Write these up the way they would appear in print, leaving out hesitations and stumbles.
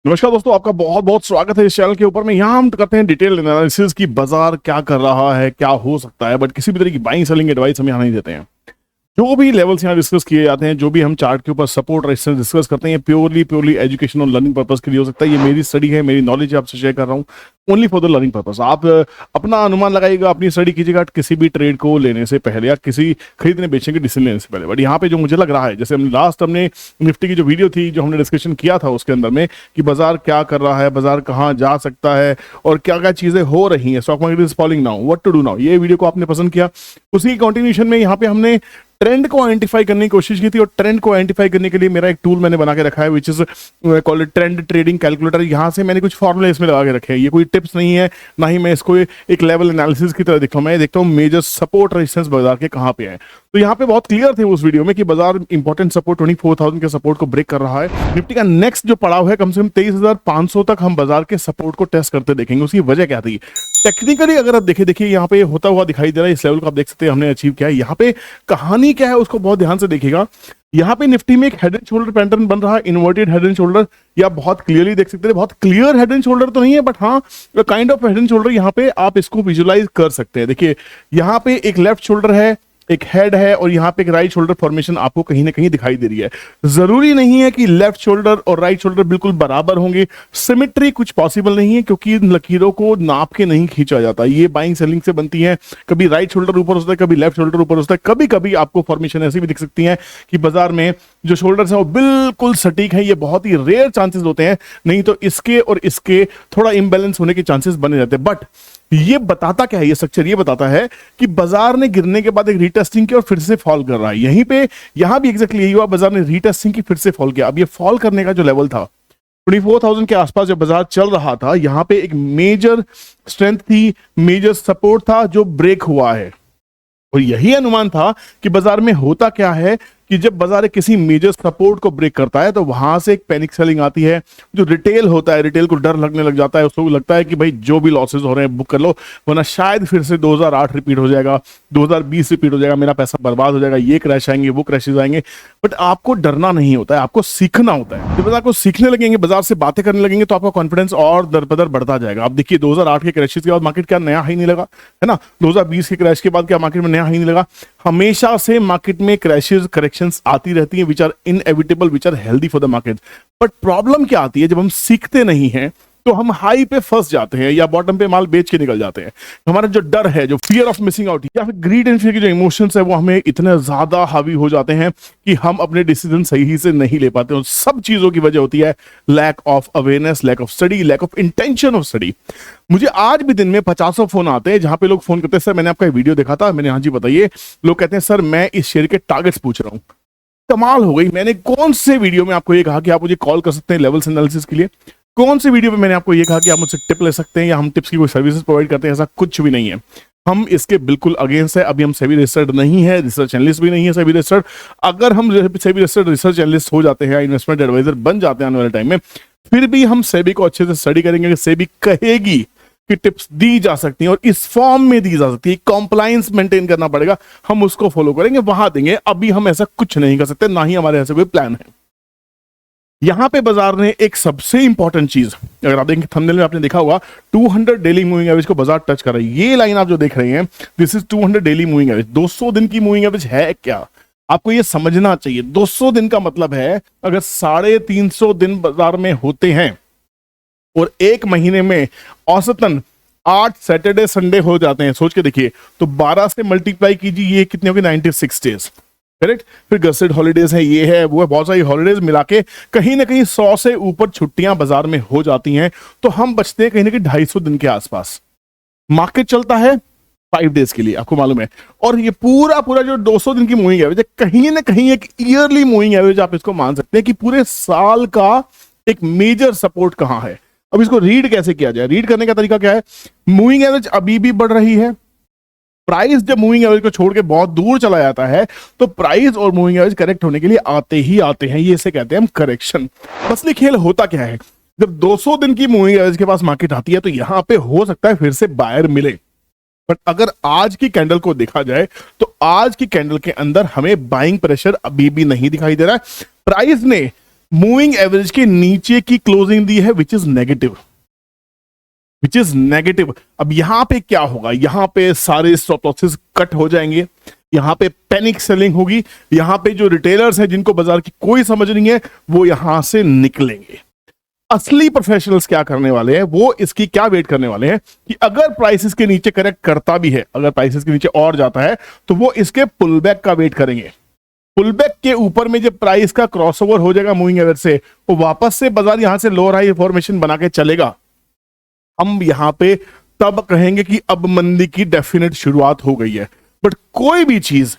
नमस्कार दोस्तों, आपका बहुत बहुत स्वागत है इस चैनल के ऊपर में। यहाँ हम करते हैं डिटेल एनालिसिस की बाजार क्या कर रहा है, क्या हो सकता है, बट किसी भी तरह की बाइंग सेलिंग एडवाइस हम यहाँ नहीं देते हैं। जो भी लेवल्स यहाँ डिस्कस किए जाते हैं, जो भी हम चार्ट के ऊपर सपोर्ट रेजिस्टेंस डिस्कस करते हैं, प्योरली एजुकेशन और लर्निंग पर्पस के लिए हो सकता है। ये मेरी स्टडी है, मेरी नॉलेज आपसे शेयर कर रहा हूँ, only for the learning purpose. आप अपना अनुमान लगाइएगा, अपनी स्टडी कीजिएगा किसी भी ट्रेड को लेने से पहले या किसी खरीदने बेचने के डिसीजन लेने से पहले। बट यहाँ पे जो मुझे लग रहा है, जैसे हमने निफ्टी की जो वीडियो थी, जो हमने डिस्कशन किया था उसके अंदर में कि बाजार क्या कर रहा है, बाजार कहाँ जा सकता है और क्या क्या चीजें हो रही हैं, stock market is falling now, what to do now, ये वीडियो को आपने पसंद किया। उसी कंटिन्यूएशन में यहाँ पे हमने ट्रेंड को आइडेंटिफाई करने की कोशिश की थी, और ट्रेंड को आइडेंटिफाई करने के लिए मेरा एक टूल मैंने बना के रखा है, which is called trend trading calculator. यहाँ से मैंने कुछ फॉर्मूले इसमें लगा के रखे हैं। ये कोई टिप्स नहीं है, ना ही मैं इसको एक लेवल एनालिसिस की तरह देखता हूँ। मैं देखता हूँ मेजर सपोर्ट रेजिस्टेंस बाजार के कहाँ पे है। तो यहाँ पे बहुत क्लियर थे उस वीडियो में कि बाजार इंपॉर्टेंट सपोर्ट 24,000 के सपोर्ट को ब्रेक कर रहा है। निफ्टी का नेक्स्ट जो पड़ाव है, कम से कम 23,500 तक हम बाजार के सपोर्ट को टेस्ट करते देखेंगे। उसकी वजह क्या थी टेक्निकली, अगर आप देखिए यहाँ पे होता हुआ दिखाई दे रहा है। इस लेवल को आप देख सकते हैं हमने अचीव किया है। यहाँ पे कहानी क्या है उसको बहुत ध्यान से देखिएगा। यहाँ पे निफ्टी में एक हेड एंड शोल्डर पैटर्न बन रहा है, इन्वर्टेड हेड एंड शोल्डर। या बहुत क्लियरली देख सकते हैं, बहुत क्लियर हेड एंड शोल्डर तो नहीं है, बट हाँ kind of head and shoulder यहाँ पे आप इसको विजुलाइज कर सकते हैं। देखिए यहाँ पे एक लेफ्ट शोल्डर है, एक हेड है, और यहाँ पे एक राइट शोल्डर फॉर्मेशन आपको कहीं ना कहीं दिखाई दे रही है। जरूरी नहीं है कि लेफ्ट शोल्डर और राइट शोल्डर बिल्कुल बराबर होंगे। सिमेट्री कुछ पॉसिबल नहीं है, क्योंकि इन लकीरों को नाप के नहीं खींचा जाता। ये बाइंग सेलिंग से बनती है। कभी राइट शोल्डर ऊपर होता है, कभी लेफ्ट शोल्डर ऊपर होता है। कभी कभी आपको फॉर्मेशन ऐसी भी दिख सकती है कि बाजार में जो शोल्डर्स है वो बिल्कुल सटीक है। ये बहुत ही रेयर चांसेस होते हैं, नहीं तो इसके और इसके थोड़ा इम्बैलेंस होने के चांसेस बने जाते हैं। बट ये बताता क्या है, ये स्ट्रक्चर ये बताता है कि बाजार ने गिरने के बाद एक रीटेस्टिंग की और फिर से फॉल कर रहा है। यहीं पे यहां भी एग्जैक्टली यही हुआ, बाजार ने रीटेस्टिंग की, फिर से फॉल किया। अब ये फॉल करने का जो लेवल था 24,000 के आसपास जब बाजार चल रहा था, यहां पे एक मेजर स्ट्रेंथ थी, मेजर सपोर्ट था जो ब्रेक हुआ है। और यही अनुमान था कि बाजार में होता क्या है कि जब बाजार किसी मेजर सपोर्ट को ब्रेक करता है तो वहां से एक पैनिक सेलिंग आती है। जो रिटेल होता है, रिटेल को डर लगने लग जाता है, उसको लगता है कि भाई जो भी लॉसेस हो रहे हैं बुक कर लो, वरना शायद फिर से 2008 रिपीट हो जाएगा, 2020 रिपीट हो जाएगा, मेरा पैसा बर्बाद हो जाएगा, ये क्रैश आएंगे, वो क्रैशेस आएंगे। बट आपको डरना नहीं होता है, आपको सीखना होता है। जब बाजार को सीखने लगेंगे, बाजार से बातें करने लगेंगे, तो आपका कॉन्फिडेंस और दर बदर बढ़ता जाएगा। आप देखिए 2008 के क्रैशेस के बाद मार्केट क्या नया हाई नहीं लगा, है ना। 2020 के क्रैश के बाद क्या मार्केट में नया हाई नहीं लगा। हमेशा से मार्केट में क्रैशेस, करेक्शंस आती रहती हैं, which are inevitable, which are healthy for the market. But problem क्या आती है, जब हम सीखते नहीं हैं तो हम हाई पे फंस जाते हैं या बॉटम पे माल बेच के निकल जाते हैं। हमारा जो डर है, जो फियर ऑफ मिसिंग आउट या फिर ग्रीड एंड फियर के जो इमोशंस है, वो हमें इतने ज्यादा हावी हो जाते हैं कि हम अपने डिसीजन सही से नहीं ले पाते। उन सब चीजों की वजह होती है lack of awareness, lack of study, lack of intention of study. मुझे आज भी दिन में 50 फोन आते हैं जहां पे लोग फोन करते हैं, सर मैंने आपका वीडियो देखा था, मैंने हाँ जी बताइए। लोग कहते हैं सर मैं इस शेयर के टारगेट्स पूछ रहा हूं। कमाल हो गई, मैंने कौन से वीडियो में आपको ये कहा कि आप मुझे कॉल कर सकते हैं लेवल्स एनालिसिस के लिए? कौन सी वीडियो में मैंने आपको ये कहा कि आप मुझसे टिप ले सकते हैं या हम टिप्स की कोई सर्विसेज प्रोवाइड करते हैं? ऐसा कुछ भी नहीं है। हम इसके बिल्कुल अगेंस्ट है। अभी हम सेबी रजिस्टर्ड नहीं है, रिसर्च एनालिस्ट भी नहीं है सेबी रजिस्टर्ड। अगर हम सेबी रजिस्टर्ड रिसर्च एनालिस्ट हो जाते हैं, इन्वेस्टमेंट एडवाइजर बन जाते हैं आने वाले टाइम में, फिर भी हम सेबी को अच्छे से स्टडी करेंगे। सेबी कहेगी कि टिप्स दी जा सकती हैं और इस फॉर्म में दी जा सकती है, कॉम्प्लायंस मेंटेन करना पड़ेगा, हम उसको फॉलो करेंगे, वहां देंगे। अभी हम ऐसा कुछ नहीं कर सकते, ना ही हमारे ऐसे कोई प्लान है। यहां पे बाजार ने एक सबसे इंपॉर्टेंट चीज, अगर आप देखेंगे थंबनेल में आपने देखा होगा, 200 डेली मूविंग एवरेज को बाजार टच कर रहा है। ये लाइन आप जो देख रहे हैं, this is 200 daily moving average. 200 दिन की मूविंग एवरेज है क्या, आपको ये समझना चाहिए। 200 दिन का मतलब है अगर 350 दिन बाजार में होते हैं और एक महीने में औसतन 8 सैटरडे संडे हो जाते हैं, सोच के देखिए, तो 12 से मल्टीप्लाई कीजिए, ये कितने हो गए? 96 डेज, करेक्ट। फिर गसेट हॉलीडेज है, ये है वो है, बहुत सारी हॉलीडेज मिला के कहीं ना कहीं 100 से ऊपर छुट्टियां बाजार में हो जाती हैं। तो हम बचते हैं कहीं ना कहीं 250 दिन के आसपास। मार्केट चलता है 5 डेज के लिए, आपको मालूम है। और ये पूरा पूरा जो 200 दिन की मूविंग एवरेज है, कहीं ना कहीं एक ईयरली मूविंग एवरेज आप इसको मान सकते हैं कि पूरे साल का एक मेजर सपोर्ट कहां है। अब इसको रीड कैसे किया जाए? रीड करने का तरीका क्या है? मूविंग एवरेज अभी भी बढ़ रही है। प्राइस जब मूविंग एवरेज को छोड़ के बहुत दूर चला जाता है तो प्राइस और मूविंग एवरेज करेक्ट होने के लिए आते ही आते हैं, ये इसे कहते हैं हम करेक्शन। असली खेल होता क्या है, जब 200 दिन की मूविंग एवरेज के पास मार्केट आती है तो यहां पे हो सकता है फिर से बायर मिले। बट अगर आज की कैंडल को देखा जाए तो आज की कैंडल के अंदर हमें बाइंग प्रेशर अभी भी नहीं दिखाई दे रहा है। प्राइस ने मूविंग एवरेज के नीचे की क्लोजिंग दी है विच इज नेगेटिव। अब यहां पे क्या होगा, यहां पे सारे स्टॉप लॉसेस कट हो जाएंगे, यहां पे पैनिक सेलिंग होगी, यहां पे जो रिटेलर्स हैं जिनको बाजार की कोई समझ नहीं है वो यहां से निकलेंगे। असली प्रोफेशनल्स क्या करने वाले हैं, वो इसकी क्या वेट करने वाले हैं कि अगर प्राइसेस के नीचे करेक्ट करता भी है, अगर प्राइसेस के नीचे और जाता है तो वो इसके पुलबैक का वेट करेंगे। पुलबैक के ऊपर में जब प्राइस का क्रॉसओवर हो जाएगा मूविंग एवरेज से, वो वापस से बाजार यहां से लोअर हाई फॉर्मेशन बना के चलेगा। हम यहां पे तब कहेंगे कि अब मंदी की डेफिनेट शुरुआत हो गई है। बट कोई भी चीज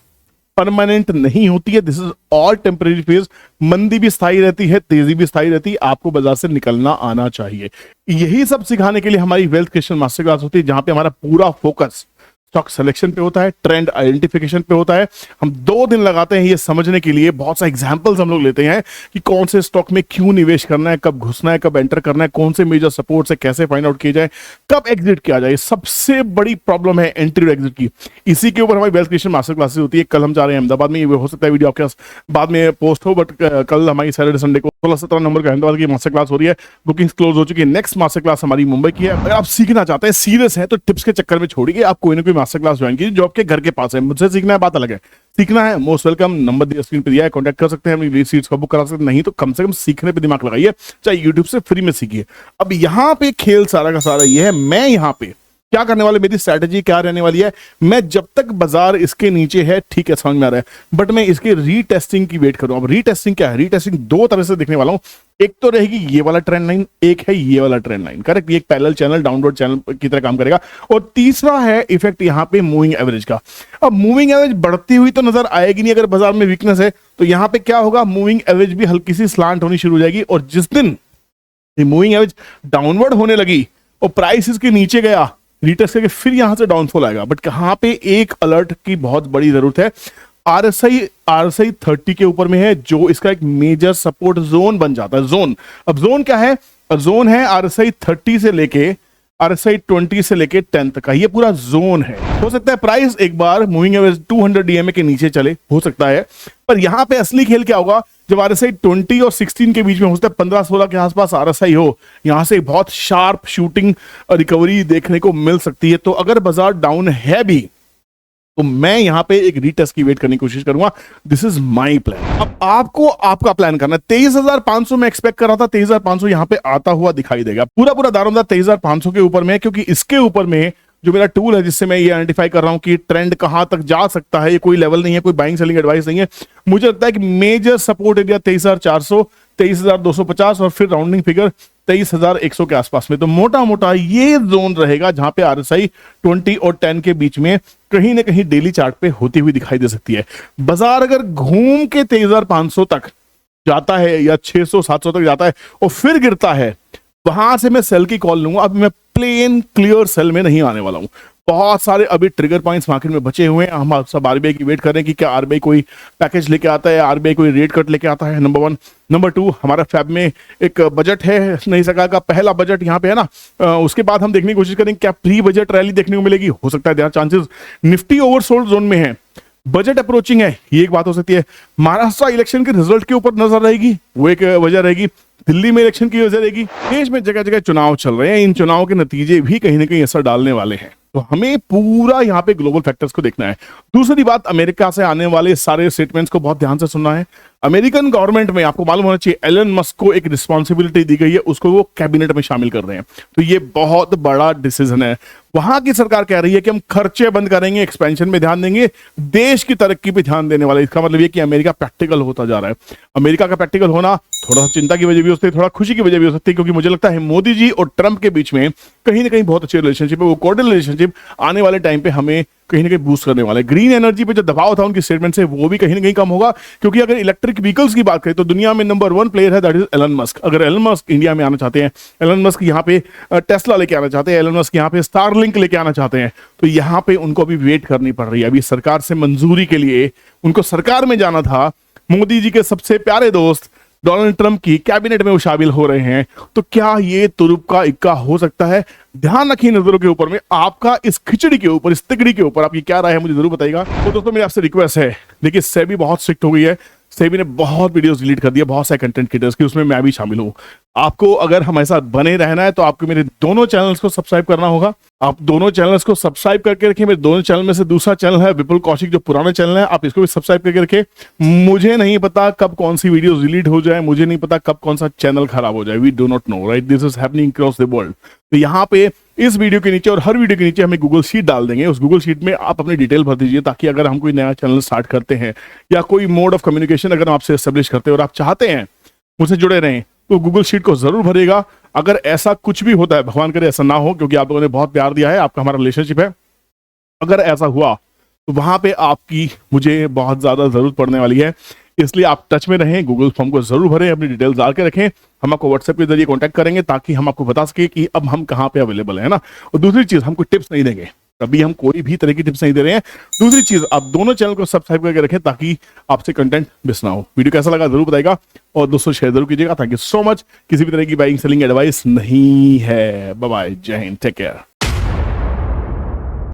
परमानेंट नहीं होती है, this is all temporary phase. मंदी भी स्थायी रहती है, तेजी भी स्थायी रहती है, आपको बाजार से निकलना आना चाहिए। यही सब सिखाने के लिए हमारी वेल्थ क्रिएशन मास्टर क्लास होती है, जहां पे हमारा पूरा फोकस स्टॉक सिलेक्शन पे होता है, ट्रेंड आइडेंटिफिकेशन पे होता है। हम 2 दिन लगाते हैं ये समझने के लिए, बहुत सा एग्जांपल्स हम लोग लेते हैं कि कौन से स्टॉक में क्यों निवेश करना है, कब घुसना है, कब एंटर करना है, कौन से मेजर सपोर्ट से कैसे फाइंड आउट किया जाए, कब एग्जिट किया जाए। सबसे बड़ी प्रॉब्लम है एंट्री और एग्जिट की। इसी के ऊपर हमारी वेल्थ क्रिएशन मास्टर क्लासेस होती है। कल हम जा रहे हैं अहमदाबाद में, ये हो सकता है वीडियो आपके बाद में पोस्ट हो, बट कल हमारी सैटरडे संडे को 16-17 नंबर का अहमदाबाद की मास्टर क्लास हो रही है। बुकिंग्स क्लोज हो चुकी है। नेक्स्ट मास्टर क्लास हमारी मुंबई की है। अगर आप सीखना चाहते हैं, सीरियस है, तो टिप्स के चक्कर में छोड़िए, आप कोई ना कोई मास्टर क्लास ज्वाइन कीजिए जो आपके घर के पास है। मुझसे सीखना है बात अलग है, सीखना है मोस्ट वेलकम। नंबर दिया स्क्रीन पे दिया है, कांटेक्ट कर सकते हैं, अपनी सीट्स का बुक करा सकते हैं। नहीं तो कम से कम सीखने पे दिमाग लगाइए, चाहे यूट्यूब से फ्री में सीखिए। अब यहां पे खेल सारा का सारा ये है, मैं यहां पे क्या करने वाले, मेरी स्ट्रैटेजी क्या रहने वाली है। मैं जब तक बाजार इसके नीचे है, ठीक है, समझ में आ रहा है, बट मैं इसके रीटेस्टिंग की वेट करूं। अब रीटेस्टिंग क्या है, रीटेस्टिंग 2 तरह से देखने वाला हूं। एक तो रहेगी ये वाला ट्रेंड लाइन, एक है ये वाला ट्रेंड लाइन, करेक्ट। ये एक पैरेलल चैनल, डाउनवर्ड चैनल की तरह काम करेगा। और तीसरा है इफेक्ट यहां पे मूविंग एवरेज का। अब मूविंग एवरेज बढ़ती हुई तो नजर आएगी नहीं, अगर बाजार में वीकनेस है तो यहां पे क्या होगा, मूविंग एवरेज भी हल्की सी स्लांट होनी शुरू हो जाएगी। और जिस दिन मूविंग एवरेज डाउनवर्ड होने लगी और प्राइस इसके नीचे गया, रीटेस्ट करके फिर यहां से डाउनफॉल आएगा। बट कहां पे एक अलर्ट की बहुत बड़ी जरूरत है, आरएसआई 30 के ऊपर में है, जो इसका एक मेजर सपोर्ट जोन बन जाता है। जोन, अब जोन क्या है, जोन है आरएसआई 30 से लेके आरएसआई 20 से लेके 10 तक का, ये पूरा जोन है। हो सकता है प्राइस एक बार मूविंग एवरेज 200 डीएमए के नीचे चले, हो सकता है, पर यहां पे असली खेल क्या होगा, जब आरएसआई 20 और 16 के बीच में हो सकता है 15-16 के आसपास आरएसआई हो, यहां से बहुत शार्प शूटिंग रिकवरी देखने को मिल सकती है। तो अगर बाजार डाउन है भी तो मैं यहां पे एक रीटेस्ट की वेट करने की कोशिश करूंगा। This is my plan. अब आपको आपका प्लान करना है। 23,500 में एक्सपेक्ट कर रहा था, 23,500 यहां पे आता हुआ दिखाई देगा। पूरा दारोमदार 23,500 के ऊपर में है, क्योंकि इसके ऊपर में जो मेरा टूल है जिससे मैं ये आइडेंटिफाई कर रहा हूं कि ट्रेंड कहां तक जा सकता है, ये कोई लेवल नहीं है, कोई बाइंग सेलिंग एडवाइस नहीं है। मुझे लगता है कि मेजर सपोर्ट एरिया 23,400, 23,250 और फिर राउंडिंग फिगर 23,100 के आसपास में। तो मोटा मोटा ये जोन रहेगा जहां पे आरएसआई 20 और 10 के बीच में कहीं ना कहीं डेली चार्ट पे होती हुई दिखाई दे सकती है। बाजार अगर घूम के 23,500 तक जाता है या 600-700 तक जाता है और फिर गिरता है, वहां से मैं सेल की कॉल लूंगा। अब मैं प्लेन क्लियर सेल में नहीं आने वाला हूं। बहुत सारे अभी ट्रिगर पॉइंट्स मार्केट में बचे हुए हैं। हम सब आरबीआई की वेट कर रहे हैं कि क्या आरबीआई कोई पैकेज लेके आता है, आरबीआई कोई रेट कट लेके आता है, नंबर 1। नंबर 2, हमारा फैब में एक बजट है नई सरकार का, पहला बजट यहाँ पे है ना। उसके बाद हम देखने की कोशिश करेंगे क्या प्री बजट रैली देखने को मिलेगी, हो सकता है there are chances. Nifty oversold zone में है, बजट अप्रोचिंग है, ये एक बात हो सकती है। महाराष्ट्र इलेक्शन के रिजल्ट के ऊपर नजर रहेगी, वो एक वजह रहेगी। दिल्ली में इलेक्शन की वजह रहेगी। देश में जगह जगह चुनाव चल रहे हैं, इन चुनाव के नतीजे भी कहीं ना कहीं असर डालने वाले हैं। तो हमें पूरा यहाँ पे ग्लोबल फैक्टर्स को देखना है। दूसरी बात, अमेरिका से आने वाले सारे स्टेटमेंट्स को बहुत ध्यान से सुनना है। अमेरिकन गवर्नमेंट में आपको मालूम होना चाहिए एलन मस्क को एक रिस्पॉन्सिबिलिटी दी गई है, उसको वो कैबिनेट में शामिल कर रहे हैं। तो ये बहुत बड़ा डिसीजन है। वहां की सरकार कह रही है कि हम खर्चे बंद करेंगे, एक्सपेंशन में ध्यान देंगे, देश की तरक्की पे ध्यान देने वाले। इसका मतलब ये कि अमेरिका प्रैक्टिकल होता जा रहा है। अमेरिका का प्रैक्टिकल होना थोड़ा सा चिंता की वजह भी हो सकती है, थोड़ा खुशी की वजह भी हो सकती है, क्योंकि मुझे लगता है मोदी जी और ट्रंप के बीच में कहीं ना कहीं बहुत अच्छे रिलेशनशिप है। वो कॉर्डियल रिलेशनशिप आने वाले टाइम पे हमें कहीं ना कहीं बूस्ट करने वाला है। ग्रीन एनर्जी पे जो दबाव था उनकी स्टेटमेंट से, वो भी कहीं ना कहीं कम होगा, क्योंकि अगर इलेक्ट्रिक व्हीकल्स की बात करें तो दुनिया में नंबर 1 प्लेयर है, दैट इज एलन मस्क। अगर एलन मस्क इंडिया में आना चाहते हैं, एलन मस्क यहाँ पे टेस्ला लेके आना चाहते हैं, एलन मस्क यहाँ पे स्टारलिंक लेके आना चाहते हैं, तो यहाँ पे उनको अभी वेट करनी पड़ रही है। अभी सरकार से मंजूरी के लिए उनको सरकार में जाना था। मोदी जी के सबसे प्यारे दोस्त डोनाल्ड ट्रंप की कैबिनेट में वो शामिल हो रहे हैं। तो क्या ये तुरुप का इक्का हो सकता है? ध्यान रखिए नजरों के ऊपर में। आपका इस खिचड़ी के ऊपर, इस तिकड़ी के ऊपर आपकी क्या राय है, मुझे जरूर बताइएगा। तो दोस्तों मेरी आपसे रिक्वेस्ट है, देखिए सेबी बहुत स्ट्रिक्ट हो गई है। सेबी ने बहुत वीडियोस डिलीट कर दिया, बहुत सारे कंटेंट क्रिएटर्स की, उसमें मैं भी शामिल हूँ। आपको अगर हमारे साथ बने रहना है तो आपको मेरे दोनों चैनल्स को सब्सक्राइब करना होगा। आप दोनों चैनल्स को सब्सक्राइब करके रखें। मेरे दोनों चैनल में से दूसरा चैनल है विपुल कौशिक, जो पुराना चैनल है, आप इसको भी सब्सक्राइब करके रखें। मुझे नहीं पता कब कौन सी वीडियो डिलीट हो जाए, मुझे नहीं पता कब कौन सा चैनल खराब हो जाए। We do not know, right? This is happening across the world. तो यहाँ पे इस वीडियो के नीचे और हर वीडियो के नीचे हमें गूगल शीट डाल देंगे। उस गूगल शीट में आप अपनी डिटेल भर दीजिए, ताकि अगर हम कोई नया चैनल स्टार्ट करते हैं या कोई मोड ऑफ कम्युनिकेशन अगर आपसे एस्टेब्लिश करते हैं और आप चाहते हैं मुझसे जुड़े रहें, तो गूगल शीट को जरूर भरिएगा। अगर ऐसा कुछ भी होता है, भगवान करे ऐसा ना हो, क्योंकि आप लोगों ने बहुत प्यार दिया है, आपका हमारा रिलेशनशिप है, अगर ऐसा हुआ तो वहां पे आपकी मुझे बहुत ज्यादा जरूरत पड़ने वाली है। इसलिए आप टच में रहें, गूगल फॉर्म को जरूर भरें, अपनी डिटेल्स डाल के रखें। हम आपको व्हाट्सएप के जरिए कांटेक्ट करेंगे, ताकि हम आपको बता सके कि अब हम कहाँ पे अवेलेबल है ना। और दूसरी चीज, हमको टिप्स नहीं देंगे, अभी हम कोई भी तरह की टिप्स नहीं दे रहे हैं। दूसरी चीज, आप दोनों चैनल को सब्सक्राइब करके रखें, ताकि आपसे कंटेंट मिस ना हो। वीडियो कैसा लगा जरूर बताइएगा, और दोस्तों शेयर जरूर कीजिएगा। Thank you so much. किसी भी तरह की बाइंग सेलिंग एडवाइस नहीं है। बाय बाय, जय हिंद, टेक केयर।